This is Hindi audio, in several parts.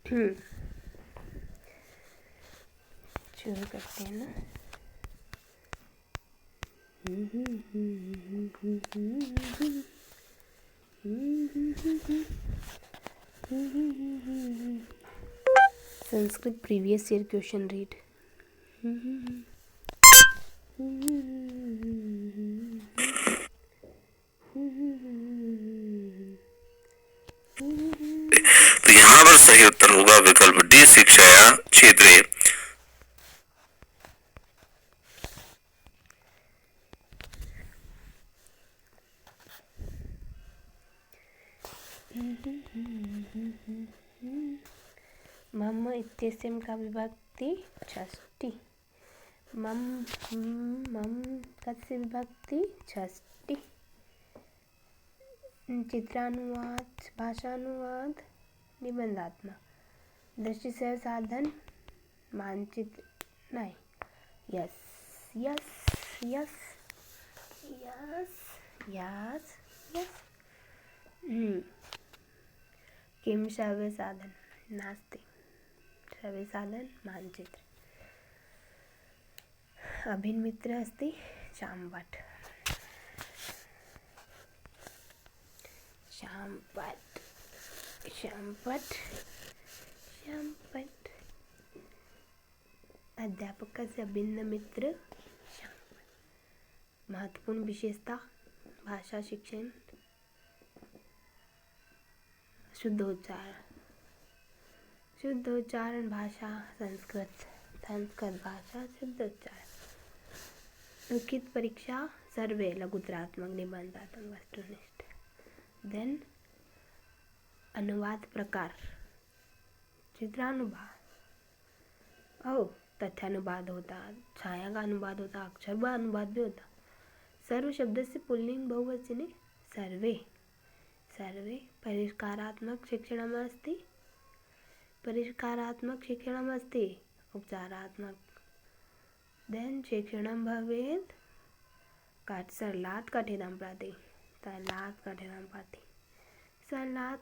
शुरू करते हैं ना। Sanskrit previous year question read. तो यहाँ पर सही उत्तर होगा विकल्प डी, शिक्षाया क्षेत्रे। मम इत्यस्य का विभक्ति षष्ठी। मम कस्य विभक्ति षष्ठी। चित्रानुवाद, भाषानुवाद, निबंधात्मक। दृष्टि से साधन, मानचित्र नहीं। Yes yes yes yes yes yes. किम श्रव्य साधन नास्ति। श्रव्य साधन मानचित्र। अभिन्मित्र अस्ति शाम्पट्। शाम्पट् शाम्पट् शाम्पट्। अध्यापकस्य भिन्नमित्र शाम्पट्। महत्वपूर्ण विशेषता भाषा शिक्षण, शुद्ध उच्चारण भाषा संस्कृत भाषा शुद्ध उच्चारण। लिखित परीक्षा सर्वे लघुतरात्मक, निबंधात्मक, वस्तुनिष्ठ। देन अनुवाद प्रकार चित्रानुवाद, तथ्यानुवाद होता, छाया का अनुवाद होता, अक्षर का अनुवाद भी होता। सर्व शब्द से पुल्लिंग बहुवचने सर्वे। परिष्कारात्मक शिक्षणमस्ति, उपचारात्मक। देन शिक्षणं भवेत् सरलात्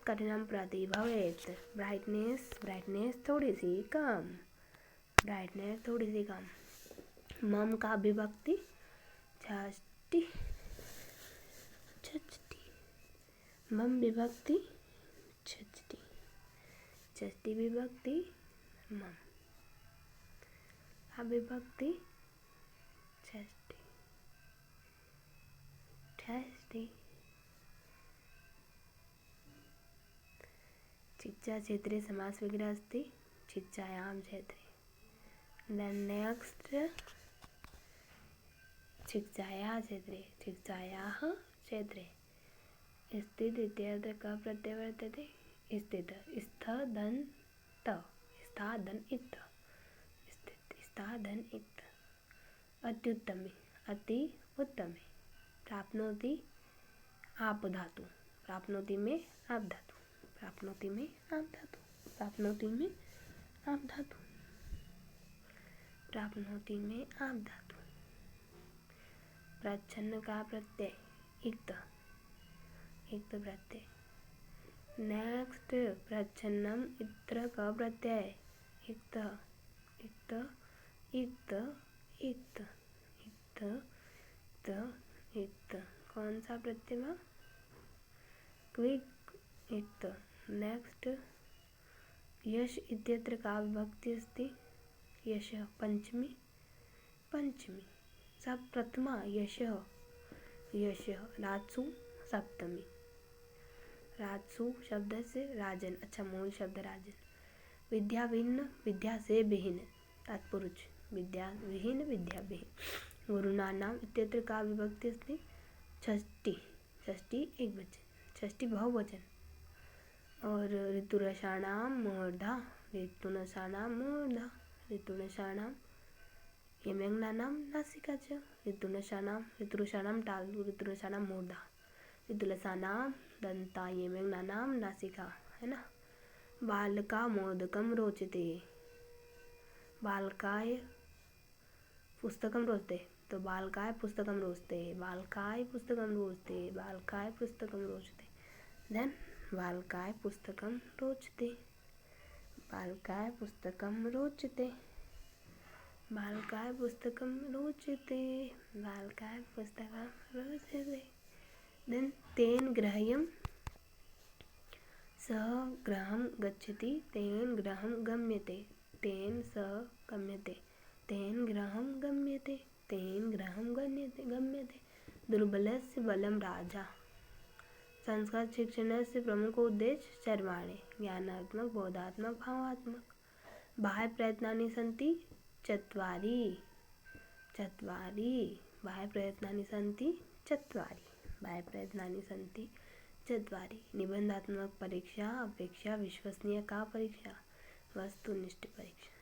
कठिनं प्रति भवेत्। ब्राइटनेस थोड़ी सी कम। मम का विभक्ति षष्ठी। मम विभक्ति षष्ठी विभक्ति मम। अविभक्ति षष्ठी। शिक्षा क्षेत्रे समास विग्रह अस्ति, शिक्षायां क्षेत्रे। देन नेक्स्ट शिक्षायाः क्षेत्रे स्थित इत्यर्थ का प्रत्यय वर्तते। स्थित स्थित। अत्युत्तमे अति उत्तमे। प्राप्नोति आप धातु। प्राप्नोति में आप धातु। प्रच्छन्न का प्रत्यय इक्त प्रत्यय। नेक्स्ट प्रच्छन्नम इत्र का प्रत्यय इक्त। कौन सा प्रत्यय? क्विक इक्त। नेक्स्ट यश इत्यत्र का विभक्ति अस्ति यश पंचमी। सब प्रथमा यश राजसु सप्तमी। राजसु शब्द से राजन, अच्छा मूल शब्द राजन। विद्या भिन्न, विद्या से विहीन, तत्पुरुष। विद्या विहीन, विद्या विहीन। गुरुनानाम इत्यत्र का विभक्ति अस्ति षष्ठी एक वचन, षष्ठी बहुवचन। और ऋतुरसाणाम मूर्धा, ऋतुनशानाम यम्यंगनानाम नासिका च। ऋतुरसाणाम टालु, ऋतुरसाणाम मूर्धा, ऋतुलसानाम दंता यम्यंगनानाम नासिका, है ना। बालका मोदकम रोचते, बालकाय पुस्तकम रोचते, तो बालकाय पुस्तकम रोचते। देन बालकाय पुस्तकम रोचते। बालकाय पुस्तकं रोचते, बालकाय पुस्तकं रोचते, बालकाय पुस्तकं रोचते। देन तेन ग्राह्यं सः गृहं गच्छति, तेन गृहं गम्यते, तेन सः गम्यते, तेन गृहं गम्यते, तेन गृहं गम्यते। दुर्बलस्य बलं राजा। संस्कृत शिक्षणस्य प्रमुख उद्देश्य सर्वाणि ज्ञानात्मक, बोधात्मक, भावात्मक। बाह्य प्रयत्नानि सन्ति चत्वारि, बाह्य प्रयत्नानि सन्ति चत्वारि, बाह्य प्रयत्नानि सन्ति चत्वारि। निबंधात्मक परीक्षा अपेक्षा विश्वसनीय का परीक्षा, वस्तुनिष्ठ परीक्षा,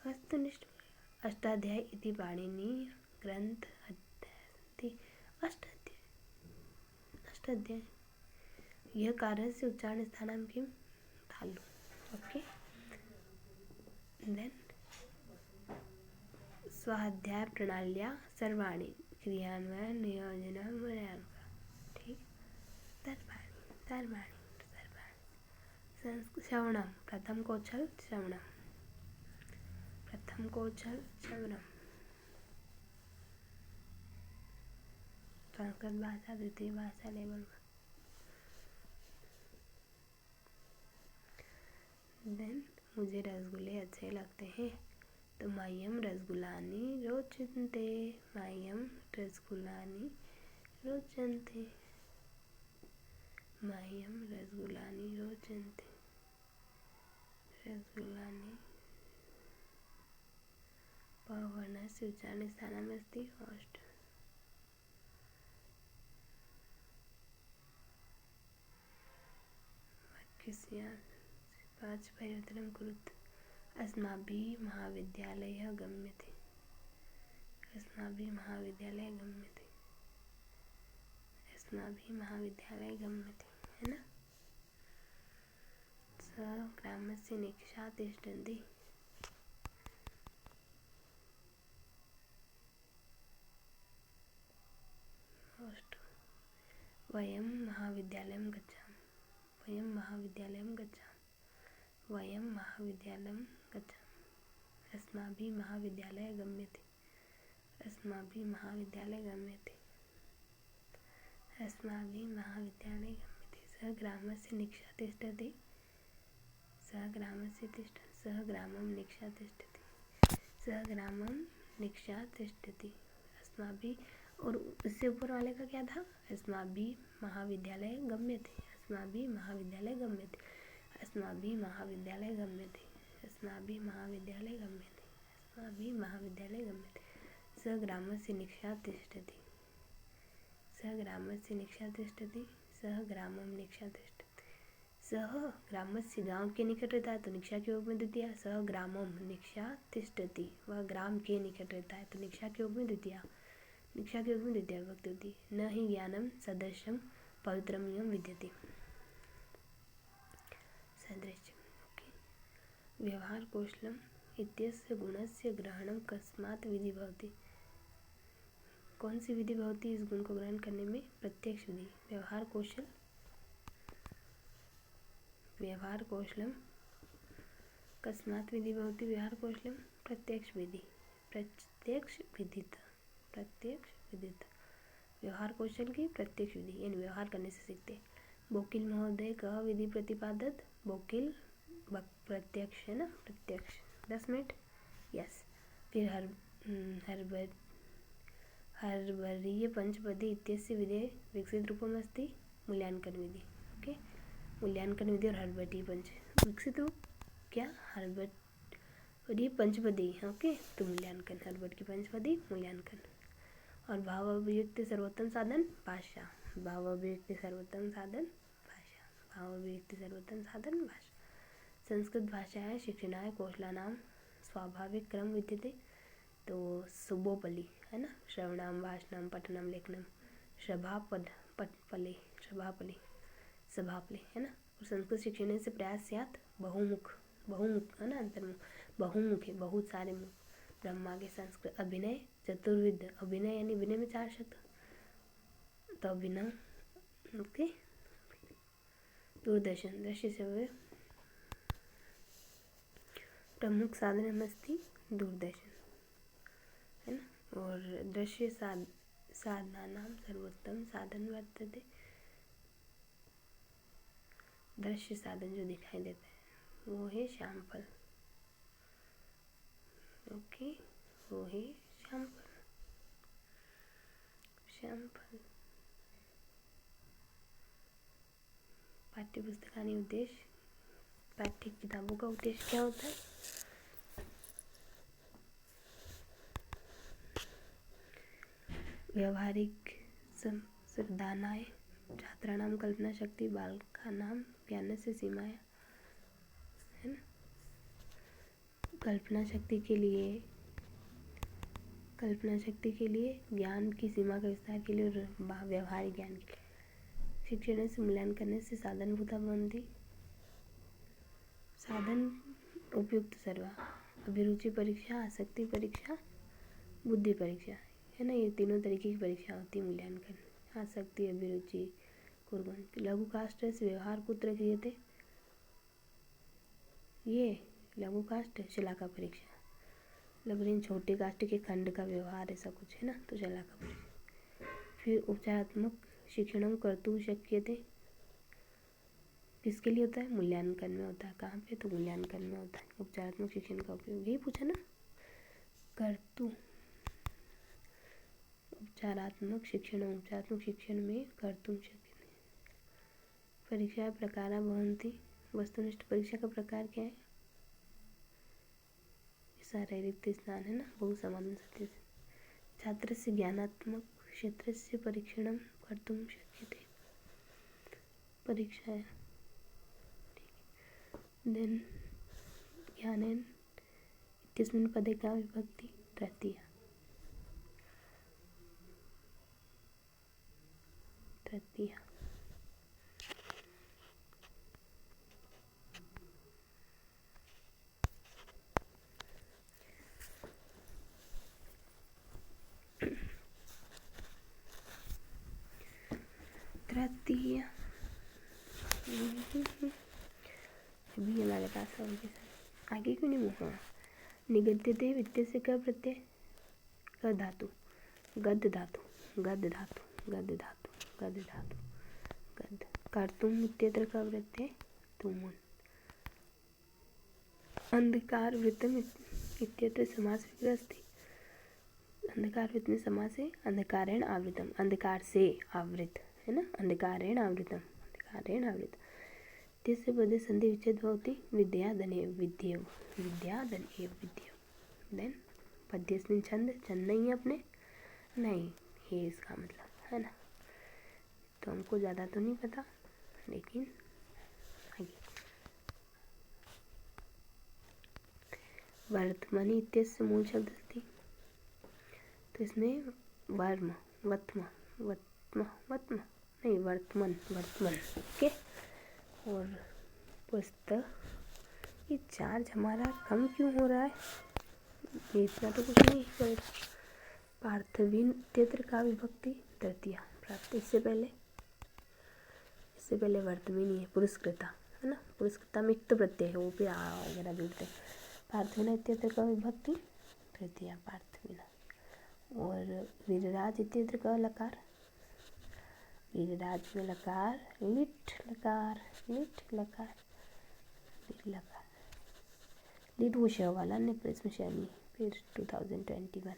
वस्तुनिष्ठ। अष्टाध्यायी इति पाणिनीय ग्रंथ अध्याय अष्टाध्यायी। यह कारस्य उच्चारण स्थानं किं, तालु। ओके, देन स्वाध्याय प्रणाल्या सर्वाणि क्रियान्वयन नियोजन मूल्यांकन। ठीक, सर्वाणि श्रवणम, प्रथम कौशल श्रवणम, संस्कृत भाषा द्वितीय भाषा लेवल। देन मुझे रसगुल्ले अच्छे लगते हैं, तो मह्यम रसगुल्लानि रोचन्ते, मह्यम रसगुल्लानि रोचन्ते, मह्यम रसगुल्लानि रोचन्ते, रसगुल्लानि। पवर्णस्य उच्चारण स्थानमस्ति ओष्ठ। वाक्यस्य पाच परिवर्तनं कुरुत। अस्माभिः महाविद्यालयः गम्यते, अस्माभिः महाविद्यालयः गम्यते, अस्माभिः महाविद्यालयः गम्यते, है ना। स ग्रामस्य निकषा तिष्ठन्ति, वयं महाविद्यालयं गच्छामः, वयं महाविद्यालयं गच्छामः, वयं महाविद्यालयं गच्छामः। अस्माभिः महाविद्यालयः गम्यते, अस्माभिः महाविद्यालयः गम्यते, अस्माभिः महाविद्यालयः गम्यते। सः ग्रामस्य निकषा तिष्ठति, सः ग्रामस्य सः ग्रामं निकषा तिष्ठति, सः ग्रामं निकषा तिष्ठति। अस्माभिः, और उससे ऊपर वाले का क्या था, अस्माभिः महाविद्यालय गम्यते, अस्माभिः महाविद्यालय गम्यते, अस्माभिः महाविद्यालय गम्यते, अस्माभिः महाविद्यालय गम्यते, अस्माभिः महाविद्यालय गम्यते। स ग्रामस्य निकषा तिष्ठति, सः ग्रामस्य निकषा तिष्ठति, सः ग्रामं निकषा तिष्ठति। सः ग्रामस्य, गांव के निकट रहता है तो निकषा के रूप में द्वितीया। सः ग्रामं निकषा तिष्ठति, वह ग्राम के निकट रहता है तो निकषा के रूप में द्वितीया, निकषा के रूप में द्वितीया विभक्ति होती है। न हि ज्ञानं सदृशं पवित्रम इयं विद्यते, सदृशम्। ओके, व्यवहार कौशलम इत्यस्य गुणस्य ग्रहणं कस्मात् विधि भवति। कौन सी विधि भवति इस गुण को ग्रहण करने में, प्रत्यक्ष विधि। व्यवहार कौशल, व्यवहार कौशलम कस्मात् विधि भवति, व्यवहार कौशलम प्रत्यक्ष विधि, प्रत्यक्ष विधित, प्रत्यक्ष विदित। व्यवहार कौशल की प्रत्यक्ष विधि, यानी व्यवहार करने से सीखते। बोकिल महोदय का विधि प्रतिपादक, बोकिल प्रत्यक्ष है ना, प्रत्यक्ष। 10 मिनट, यस। फिर हर्बरीय पंचपदी इत्यस्य विधेः विकसित रूपमस्ति मूल्यांकन विधि। ओके, मूल्यांकन विधि और हर्बरीय पंच विकसित रूप क्या, हर्बरीय पंचपदी। ओके, तो मूल्यांकन, हर्बर्ट की पंचपदी मूल्यांकन। और भाव अभिव्यक्ति सर्वोत्तम साधन भाषा, भाव अभिव्यक्ति सर्वोत्तम साधन भाषा, भाव अभिव्यक्ति सर्वोत्तम साधन भाषा। संस्कृत भाषायाः शिक्षणाय कौशलानां स्वाभाविक क्रम विद्यते। तो सुबोपली है ना, श्रवणम भाषणम पठनम लेखनम, सभापली है ना। और संस्कृत शिक्षण से प्रयास स्यात् बहुमुख है ना, अंतर्मुख, बहुमुख है, बहुत सारे मुख। ब्रह्मा के संस्कृत अभिनय चतुर्विध, अभिनय यानी विनय में 4 शब्द, तो अभिनव। ओके, दूरदर्शन, दृश्य श्रव्य प्रमुख साधनमस्ति दूरदर्शन, है ना। और दृश्य साधनानां सर्वोत्तम साधन वर्तते, दृश्य साधन जो दिखाई देता है वो है श्यामफल। ओके, वो है श्यामफल। श्यामफल। पाठ्य पुस्तकानि उद्देश्य, पाठ्य किताबों का उद्देश्य क्या होता है? व्यवहारिक संसाधनाय छात्राणां कल्पना शक्ति बालकानां ज्ञानस्य सीमाया, है ना। कल्पना शक्ति के लिए ज्ञान की सीमा का विस्तार के लिए और व्यवहारिक ज्ञान के लिए शिक्षण से मूल्यांकन से साधनभूता भवन्ति। साधन उपयुक्त सर्वा, अभिरुचि परीक्षा, आसक्ति परीक्षा, बुद्धि परीक्षा, है ना। ये तीनों तरीके की परीक्षा होती है मूल्यांकन, आसक्ति, अभिरुचि, कुर्वन्। लघु काष्ठ से व्यवहार कुत्र क्रियते, ये लघु काष्ठ शलाका परीक्षा। लघु छोटे काष्ठ के खंड का व्यवहार ऐसा कुछ है ना, तो शलाका परीक्षा। फिर उपचारात्मक शिक्षणं कर्तुं शक्यते, किसके लिए होता है? मूल्यांकन में होता है। कहाँ पे? तो मूल्यांकन में होता है उपचारात्मक शिक्षण का उपयोग। यही पूछा ना, कर्तुं उपचारात्मक शिक्षण में कर्तुं शक्यते। परीक्षा प्रकारा भवन्ति, वस्तुनिष्ठ परीक्षा का प्रकार क्या है? शारीरिक स्नान, है ना, बहु समाधान सत्य। छात्रस्य ज्ञानात्मक क्षेत्रस्य परीक्षणं कर्तुं शक्यते, परीक्षा है। देन ज्ञानेन इत्यस्मिन् पदे का विभक्ति? तृतीया। तृतीया। तृतीया अभी हमारे पास होंगे सर, आगे क्यों नहीं मुँह? निगद्यते वित्तस्य का प्रत्यय? क धातु, गद धातु, गद धातु, गद धातु, गद धातु, गद। कर्तुम् इत्यत्र का प्रत्यय? तुमुन्। अंधकार वृत्तम इत्यत्र समास विग्रह अस्ति। अंधकार वृत्त में समास है अंधकारेण आवृतम, अंधकार से आवृत, है ना। अंधकारेण आवृतम, अंधकारेण आवृत। तीसरे पदे संधि विच्छेद भवति, विद्याधने विद्येव, विद्याधने विद्येव। देन पद्यस्मिन् छंद, छंद नहीं है अपने, नहीं है इसका मतलब, है ना। तो हमको ज़्यादा तो नहीं पता, लेकिन आगे वर्तमनि इत्यस्य मूल शब्द अस्ति, तो इसमें वर्म, वत्म, वत्म, वत्म नहीं, वर्तमन, वर्तमन। ओके। और पुस्तक, ये चार्ज हमारा कम क्यों हो रहा है? ये इतना तो कुछ नहीं करेगा। पार्थवीन इत्यत्र का विभक्ति? तृतीया। प्राप्त। इससे पहले वर्तमान ही है, पुरस्कृता, है ना। पुरस्कृता में इक्त प्रत्यय है, वो पे आ वगैरह जुड़ते हैं। पार्थवीना इत्यत्र का विभक्ति? तृतीया, पार्थवीना। और वीरराज इत्यत्र का लकार? वीरराज में लकार, लिट लकार, लिट लकार, लिट लकार। लिट वो श वाला ने, पर इसमें श नहीं। फिर 2021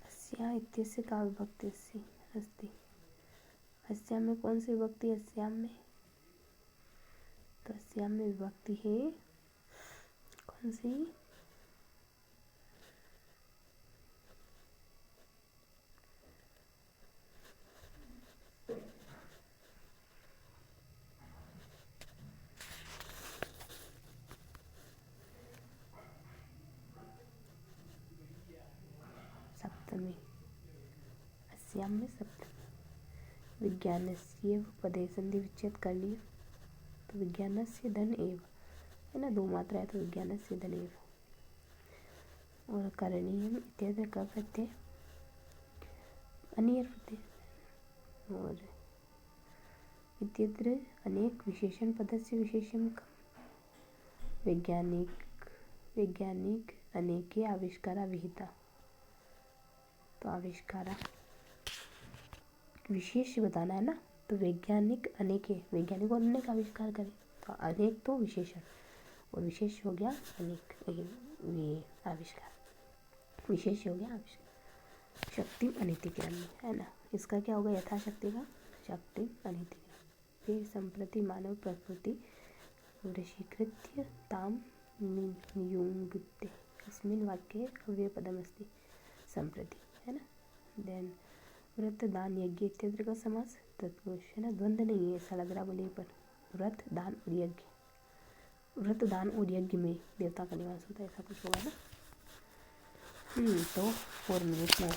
अस्या इत्यस्य का विभक्ति अस्ति। अस्याम में कौन सी विभक्ति है? अस्याम में, तो अस्याम में विभक्ति है कौन सी? सप्तमी। अस्याम में सप्तमी। विज्ञानस्य पदे संधि विच्छेद कर लिया, तो विज्ञानस्य धन एव, है ना, दो मात्रा है तो विज्ञानस्य धन एव। और करणीयम इत्यत्र का प्रत्यय? अनियर प्रत्यय। और इत्यत्र अनेक विशेषण पदस्य विशेषण वैज्ञानिक अनेके आविष्कारा विहिता। तो आविष्कारा विशेष बताना है ना, तो वैज्ञानिक अनेके, वैज्ञानिक और अनेक आविष्कार करे, तो अनेक तो विशेषण और विशेष हो गया अनेक, ये आविष्कार, विशेष हो गया आविष्कार। शक्ति अनितिक्रम है ना, इसका क्या होगा यथाशक्ति का शक्ति अनितिक्रम। फिर संप्रति मानव प्रकृति वशीकृत्य ताम नियुङ्क्ते, अस्मिन् वाक्ये अव्ययपदमस्ति संप्रति है ना। देन व्रत दान यज्ञ इत्यत्र का समास तत्पुरुष है ना, द्वंद्व नहीं है ऐसा लग रहा बोले पर। व्रत दान और यज्ञ, व्रत दान और यज्ञ में देवता का निवास होता है, ऐसा कुछ होगा ना। तो 4 मिनट मोर।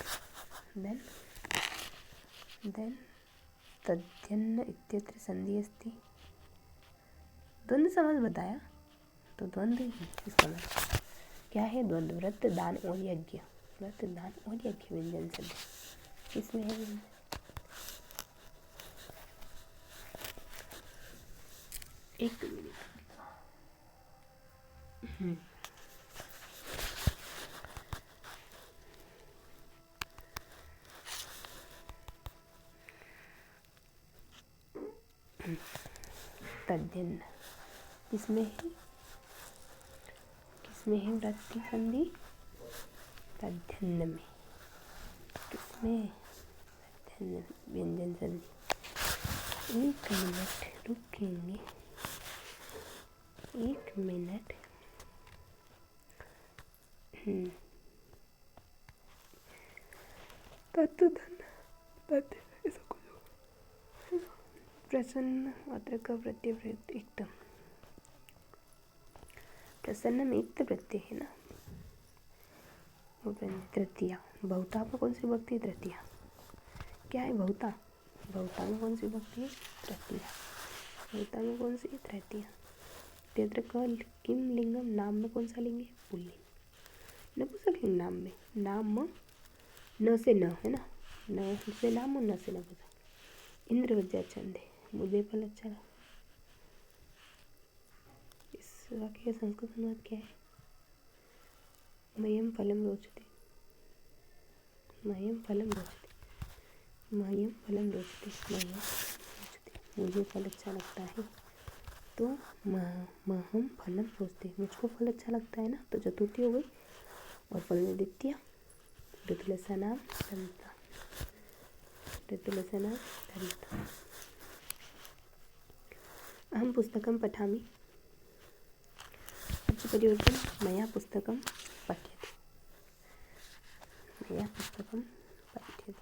देन तद्यन्न इत्यत्र संधि अस्ति। द्वंद्व समास बताया, तो द्वंद्व ही इसका मतलब क्या है, द्वंद्व व्रत दान और यज्ञ, व्रत दान और यज्ञ व्यंजन संधि इसमें है व्यंजन। एक मिनट। तद्यन्न किसमें है व्रत की संधि, तद्यन्न में, किसमें तद्यन्न व्यंजन संधि। एक मिनट रुकेंगे, एक मिनट। प्रसन्न मात्र का प्रत्यय प्रयुक्त एकदम, प्रसन्न में एक प्रत्यय है ना, वो तृतीया। बहुता में कौन सी विभक्ति है, तृतीया। क्या है बहुता, बहुता में कौन सी विभक्ति है, तृतीया। बहुता में कौन सी, तृतीया। तत्र किम लिंगम, नाम में कौन सा लिंग है, पुल्लिंग। नपुंसकलिंग नाम में, नाम न से न है ना, न से नाम और न से नपुंसक। इंद्र वज्जा छंदे, मुझे फल अच्छा लगा। इस वाक्य का संस्कृत अनुवाद क्या है, मह्यम फलम रोचते, मह्यम फलम रोचते, मह्यम फलम रोचते, मह्यम रोचते, मुझे फल अच्छा लगता है। तो महम फलम रोचते, मुझको फल अच्छा लगता है ना, तो चतुर्थी हो गई। और फल में द्वितीय, ऋतुलसना दंता, ऋतुलसना दंता। अहम पुस्तकं पठामि, परिवर्तन मया पुस्तकं पठ्यते, मया पुस्तकं पठ्यते,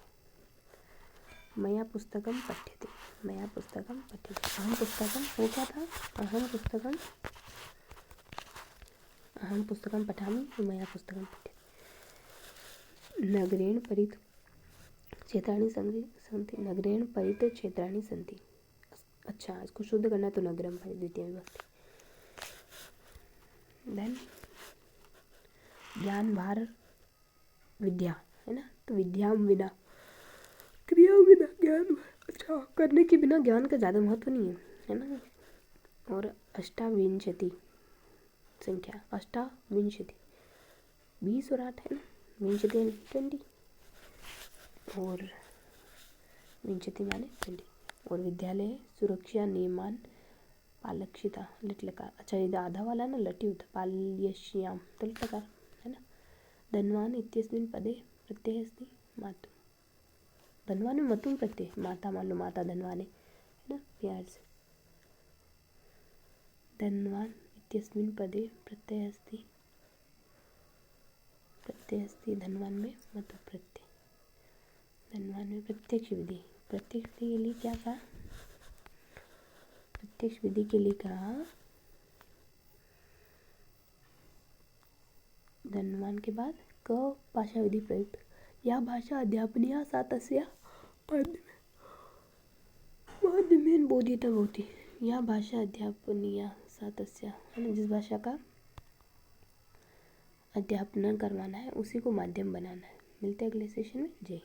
मया पुस्तकं पठ्यते, मया पुस्तकं पठ्यते। अहम पुस्तकं, वो क्या था, अहम पुस्तकं पठामि, मया पुस्तकं पठ्यते। नगरेण परित क्षेत्राणि सन्ति, नगरेण परित क्षेत्राणि सन्ति। अच्छा, इसको शुद्ध करना तो नगरम पर द्वितीय विभक्ति। देन ज्ञान भार विद्या है ना, तो विद्या बिना, क्रिया बिना ज्ञान, अच्छा करने के बिना ज्ञान का ज़्यादा महत्व नहीं है ना। और अष्टाविंशति संख्या, अष्टाविंशति 20 और 8 है ना, विंशति 20 और विंशति माने 20। और विद्यालय सुरक्षा नियमान पालक्षिता लिट लकार, अच्छा ये आधा वाला ना लट्युत पाल्यश्याम तो लिट लकार है ना। धनवान इत्यस्मिन् पदे प्रत्यय अस्ति मातु, धनवान में मतुम प्रत्यय, माता मान लो माता धनवान है ना, प्यार से। धनवान इत्यस्मिन् पदे प्रत्यय अस्ति, धनवान में मतु प्रत्यय, धनवान में प्रत्यक्ष विधि, प्रत्यक्ष विधि के लिए क्या कहा, प्रत्यक्ष विधि के लिए कहा धनवान के बाद क भाषा विधि प्रयुक्त, या भाषा अध्यापनीया सा तस्या माध्यमेन बोधिता भवति, या भाषा अध्यापनीया सा तस्या, जिस भाषा का अध्यापन करवाना है उसी को माध्यम बनाना है। मिलते हैं अगले सेशन में। जय।